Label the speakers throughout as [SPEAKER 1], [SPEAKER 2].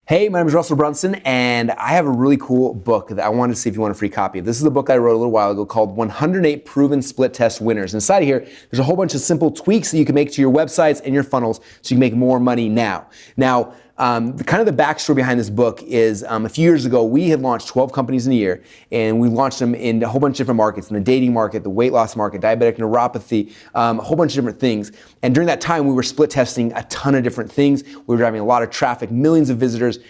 [SPEAKER 1] Hey, my name is Russell Brunson, and I have a really cool book that I wanted to see if you want a free copy of. This is a book I wrote a little while ago called 108 Proven Split Test Winners. Inside here, there's a whole bunch of simple tweaks that you can make to your websites and your funnels so you can make more money now. The backstory behind this book is a few years ago, we had launched 12 companies in a year, and we launched them in a whole bunch of different markets, in the dating market, the weight loss market, diabetic neuropathy, a whole bunch of different things. And during that time, we were split testing a ton of different things. We were driving a lot of traffic, millions of visitors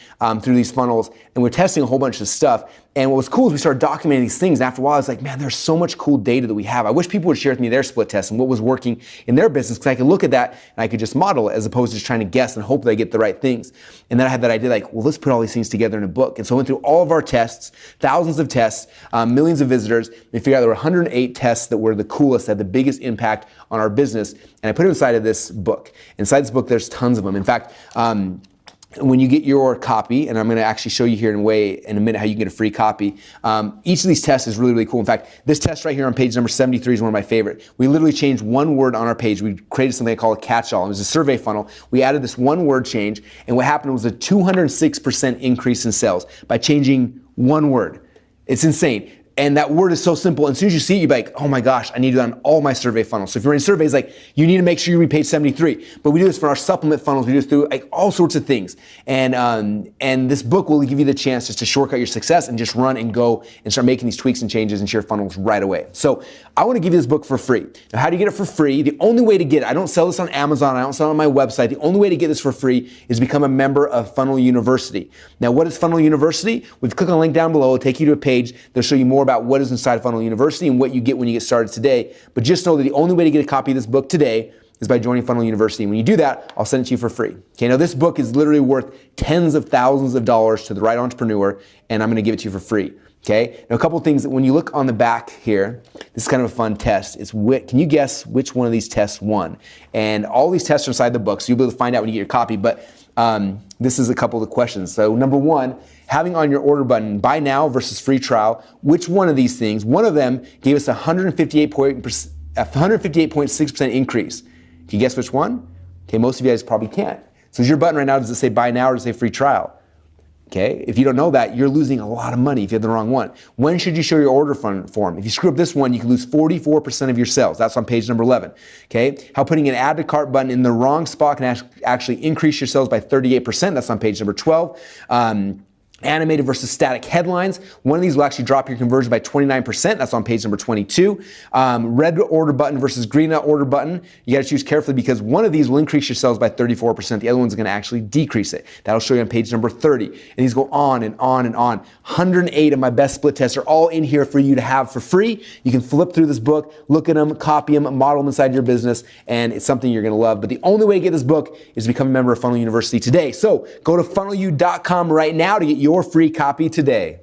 [SPEAKER 1] through these funnels, and we're testing a whole bunch of stuff. And what was cool is we started documenting these things. And after a while, I was like, man, there's so much cool data that we have. I wish people would share with me their split tests and what was working in their business, because I could look at that and I could just model it as opposed to just trying to guess and hope that I get the right things. And then I had that idea like, well, let's put all these things together in a book. And so I went through all of our tests, thousands of tests, millions of visitors. We figured out there were 108 tests that were the coolest, that had the biggest impact on our business. And I put it inside of this book. Inside this book, there's tons of them. In fact, when you get your copy, and I'm going to actually show you here in a minute how you can get a free copy, each of these tests is really, really cool. In fact, this test right here on page number 73 is one of my favorite. We literally changed one word on our page. We created something I call a catch-all. It was a survey funnel. We added this one word change, and what happened was a 206% increase in sales by changing one word. It's insane. And that word is so simple. And as soon as you see it, you're like, oh my gosh, I need to do that on all my survey funnels. So if you're in surveys, like, you need to make sure you read page 73. But we do this for our supplement funnels. We do this through like all sorts of things. And this book will give you the chance just to shortcut your success and just run and go and start making these tweaks and changes into your funnels right away. So I want to give you this book for free. Now, how do you get it for free? The only way to get it, I don't sell this on Amazon. I don't sell it on my website. The only way to get this for free is become a member of Funnel University. Now, what is Funnel University? We've clicked on the link down below. It'll take you to a page. They'll show you more about what is inside Funnel University and what you get when you get started today. But just know that the only way to get a copy of this book today is by joining Funnel University. And when you do that, I'll send it to you for free. Okay, now this book is literally worth tens of thousands of dollars to the right entrepreneur, and I'm going to give it to you for free. Okay, now a couple of things that when you look on the back here, this is kind of a fun test. Can you guess which one of these tests won? And all these tests are inside the book, so you'll be able to find out when you get your copy. But this is a couple of the questions. So number one, having on your order button, buy now versus free trial, which one of these things, one of them gave us a 158.6% increase. Can you guess which one? Okay, most of you guys probably can't. So is your button right now, does it say buy now or does it say free trial? Okay, if you don't know that, you're losing a lot of money if you have the wrong one. When should you show your order form? If you screw up this one, you can lose 44% of your sales. That's on page number 11. Okay, how putting an add to cart button in the wrong spot can actually increase your sales by 38%. That's on page number 12. Animated versus static headlines. One of these will actually drop your conversion by 29%. That's on page number 22. Red order button versus green order button. You got to choose carefully because one of these will increase your sales by 34%. The other one's going to actually decrease it. That'll show you on page number 30. And these go on and on and on. 108 of my best split tests are all in here for you to have for free. You can flip through this book, look at them, copy them, model them inside your business, and it's something you're going to love. But the only way to get this book is to become a member of Funnel University today. So go to funnelu.com right now to get your free copy today.